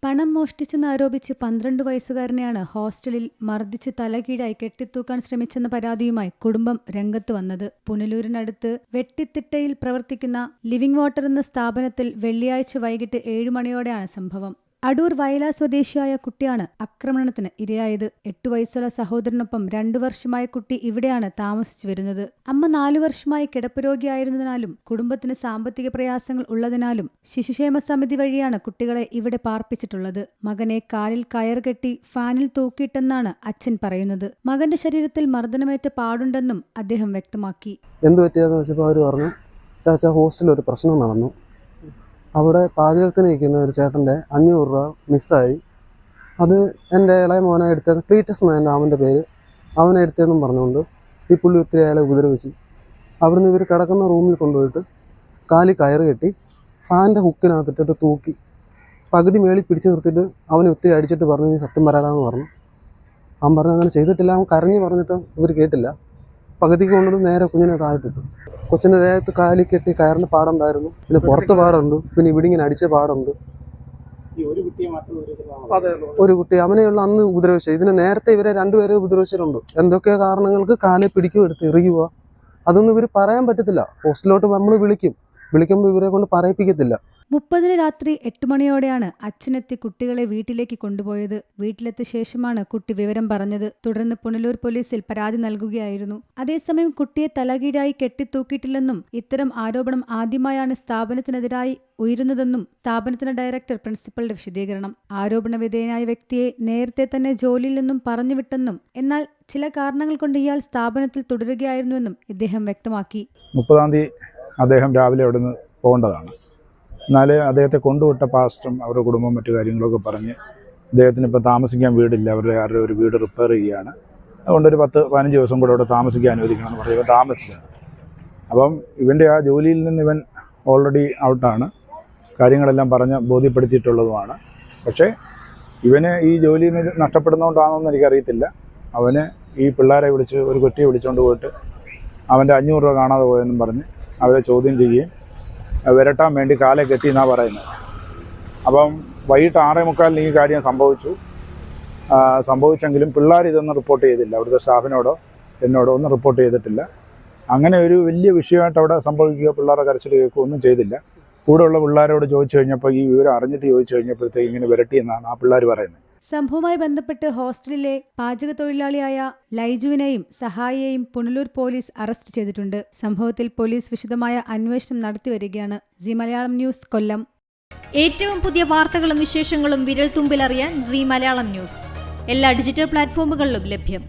പണം മോഷ്ടിച്ചെന്നാരോപിച്ച് 12 വയസ്സുകാരനെയാണ് ഹോസ്റ്റലിൽ മർദ്ദിച്ച് തലകീഴായി കെട്ടിത്തൂക്കാൻ ശ്രമിച്ചെന്ന പരാതിയുമായി കുടുംബം രംഗത്ത് വന്നത്. പുനലൂരിനടുത്ത് വെട്ടിത്തിട്ടയിൽ പ്രവർത്തിക്കുന്ന ലിവിംഗ് വാട്ടർ എന്ന സ്ഥാപനത്തിൽ വെള്ളിയാഴ്ച വൈകിട്ട് 7 മണിയോടെയാണ് സംഭവം. അടൂർ വയല സ്വദേശിയായ കുട്ടിയാണ് ആക്രമണത്തിന് ഇരയായത്. 8 വയസ്സുള്ള സഹോദരനൊപ്പം 2 വർഷമായ കുട്ടി ഇവിടെയാണ് താമസിച്ചു വരുന്നത്. അമ്മ 4 വർഷമായി കിടപ്പ് രോഗിയായിരുന്നതിനാലും കുടുംബത്തിന് സാമ്പത്തിക പ്രയാസങ്ങൾ ഉള്ളതിനാലും ശിശുക്ഷേമ സമിതി വഴിയാണ് കുട്ടികളെ ഇവിടെ പാർപ്പിച്ചിട്ടുള്ളത്. മകനെ കാലിൽ കയർ കെട്ടി ഫാനിൽ തൂക്കിയിട്ടെന്നാണ് അച്ഛൻ പറയുന്നത്. മകന്റെ ശരീരത്തിൽ മർദ്ദനമേറ്റ പാടുണ്ടെന്നും അദ്ദേഹം വ്യക്തമാക്കി. എന്ത് പറ്റിയെന്ന് വെച്ചപ്പോൾ അവർ പറഞ്ഞു, ചാച്ച ഹോസ്റ്റലിൽ ഒരു പ്രശ്നം നടന്നു, അവിടെ പാചകത്തിന് നിൽക്കുന്ന ഒരു ചേട്ടൻ്റെ 500 രൂപ മിസ്സായി, അത് എൻ്റെ ഇളയ മോനെ എടുത്തത്, ക്ലീറ്റസ് എന്നാണ് അവൻ്റെ പേര്, അവനെ എടുത്തതെന്നും പറഞ്ഞുകൊണ്ട് ഈ പുള്ളി ഒത്തിരി അയാളെ ഉപദ്രവിച്ചു. അവിടുന്ന് ഇവർ കിടക്കുന്ന റൂമിൽ കൊണ്ടുപോയിട്ട് കാലി കയറ് കെട്ടി ഫാനിൻ്റെ ഹുക്കിനകത്തിട്ടിട്ട് തൂക്കി പകുതി മേളിൽ പിടിച്ചു നിർത്തിയിട്ട് അവനെ ഒത്തിരി അടിച്ചിട്ട് പറഞ്ഞു, നീ സത്യം പറയാമെന്ന് പറഞ്ഞു. അവൻ പറഞ്ഞു അങ്ങനെ ചെയ്തിട്ടില്ല. അവൻ കരഞ്ഞ് പറഞ്ഞിട്ട് ഇവർ കേട്ടില്ല. പകുതിക്ക് കൊണ്ടിട്ട് നേരെ കുഞ്ഞിനെ താഴ്ത്തിട്ടു. കൊച്ചിൻ്റെ ദേഹത്ത് കാലി കെട്ടി കയറിൻ്റെ പാടുണ്ടായിരുന്നു, പിന്നെ പുറത്ത് പാടുണ്ട്, പിന്നെ ഇവിടെ ഇങ്ങനെ അടിച്ച പാടുണ്ട്. ഒരു കുട്ടി അവനെയുള്ള അന്ന് ഉപദ്രവിച്ചത്. ഇതിന് നേരത്തെ ഇവരെ 2 പേരെ ഉപദ്രവിച്ചിട്ടുണ്ട്. എന്തൊക്കെ കാരണങ്ങൾക്ക് കാലെ പിടിക്കും, എടുത്ത് എറിയുക, അതൊന്നും ഇവർ പറയാൻ പറ്റത്തില്ല. ഹോസ്റ്റലിലോട്ട് നമ്മൾ വിളിക്കുമ്പോൾ ഇവരെ കൊണ്ട് പറയിപ്പിക്കത്തില്ല. 30-ന് രാത്രി 8 മണിയോടെയാണ് അച്ഛനെത്തി കുട്ടികളെ വീട്ടിലേക്ക് കൊണ്ടുപോയത്. വീട്ടിലെത്തിയ ശേഷമാണ് കുട്ടി വിവരം പറഞ്ഞത്. തുടർന്ന് പുനലൂർ പോലീസിൽ പരാതി നൽകുകയായിരുന്നു. അതേസമയം കുട്ടിയെ തലകീഴായി കെട്ടിത്തൂക്കിയിട്ടില്ലെന്നും ഇത്തരം ആരോപണം ആദ്യമായാണ് സ്ഥാപനത്തിനെതിരായി ഉയരുന്നതെന്നും സ്ഥാപനത്തിന്റെ ഡയറക്ടർ പ്രിൻസിപ്പളുടെ വിശദീകരണം. ആരോപണ വിധേയനായ വ്യക്തിയെ നേരത്തെ തന്നെ ജോലിയിൽ നിന്നും പറഞ്ഞുവിട്ടെന്നും എന്നാൽ ചില കാരണങ്ങൾ കൊണ്ട് ഇയാൾ സ്ഥാപനത്തിൽ തുടരുകയായിരുന്നുവെന്നും ഇദ്ദേഹം വ്യക്തമാക്കി. 30-ാം തീയതി അദ്ദേഹം രാവിലെ അവിടെ നിന്ന് പോകേണ്ടതാണ്. എന്നാൽ അദ്ദേഹത്തെ കൊണ്ടുവിട്ട പാസ്റ്ററും അവരുടെ കുടുംബവും മറ്റു കാര്യങ്ങളൊക്കെ പറഞ്ഞ് അദ്ദേഹത്തിന് ഇപ്പോൾ താമസിക്കാൻ വീടില്ല, അവരുടെ ആരുടെ ഒരു വീട് റിപ്പയർ ചെയ്യുകയാണ്, അതുകൊണ്ടൊരു 10-15 ദിവസം കൂടെ അവിടെ താമസിക്കാൻ അനുവദിക്കണമെന്ന് പറയുമ്പോൾ താമസിക്കുക. അപ്പം ഇവൻ്റെ ആ ജോലിയിൽ നിന്ന് ഇവൻ ഓൾറെഡി ഔട്ടാണ്, കാര്യങ്ങളെല്ലാം പറഞ്ഞ് ബോധ്യപ്പെടുത്തിയിട്ടുള്ളതുമാണ്. പക്ഷേ ഇവന് ഈ ജോലിയിൽ നിന്ന് നഷ്ടപ്പെടുന്നതുകൊണ്ടാണെന്ന് എനിക്കറിയത്തില്ല. അവന് ഈ പിള്ളേരെ വിളിച്ച് ഒരു കുട്ടിയെ വിളിച്ചുകൊണ്ട് പോയിട്ട് അവൻ്റെ 500 രൂപ കാണാതെ പോയെന്നും പറഞ്ഞ് അവരെ ചോദ്യം ചെയ്യുകയും വിരട്ടാൻ വേണ്ടി കാലെ കെട്ടിയെന്നാണ് പറയുന്നത്. അപ്പം വൈകിട്ട് 6:45 ഈ കാര്യം സംഭവിച്ചെങ്കിലും പിള്ളേർ ഇതൊന്നും റിപ്പോർട്ട് ചെയ്തില്ല. അവിടുത്തെ സ്റ്റാഫിനോടോ എന്നോടോ ഒന്നും റിപ്പോർട്ട് ചെയ്തിട്ടില്ല. അങ്ങനെ ഒരു വലിയ വിഷയമായിട്ട് അവിടെ സംഭവിക്കുകയോ പിള്ളേരെ കരച്ചിൽ കേൾക്കുകയോ ഒന്നും ചെയ്തില്ല. കൂടെയുള്ള പിള്ളേരോട് ചോദിച്ചു കഴിഞ്ഞപ്പോൾ ഈ വിവരം അറിഞ്ഞിട്ട് ചോദിച്ചു കഴിഞ്ഞപ്പോഴത്തേക്ക് ഇങ്ങനെ വിരട്ടിയെന്നാണ് ആ പിള്ളേർ പറയുന്നത്. സംഭവവുമായി ബന്ധപ്പെട്ട് ഹോസ്റ്റലിലെ പാചക തൊഴിലാളിയായ ലൈജുവിനെയും സഹായിയെയും പുനലൂർ പോലീസ് അറസ്റ്റ് ചെയ്തിട്ടുണ്ട്. സംഭവത്തിൽ പോലീസ് വിശദമായ അന്വേഷണം നടത്തിവരികയാണ്. സീ മലയാളം ന്യൂസ്, കൊല്ലം. ഏറ്റവും പുതിയ വാർത്തകളും വിശേഷങ്ങളും വിരൽ തുമ്പിലറിയാൻ സീ മലയാളം ന്യൂസ് എല്ലാ ഡിജിറ്റൽ പ്ലാറ്റ്ഫോമുകളിലും ലഭ്യം.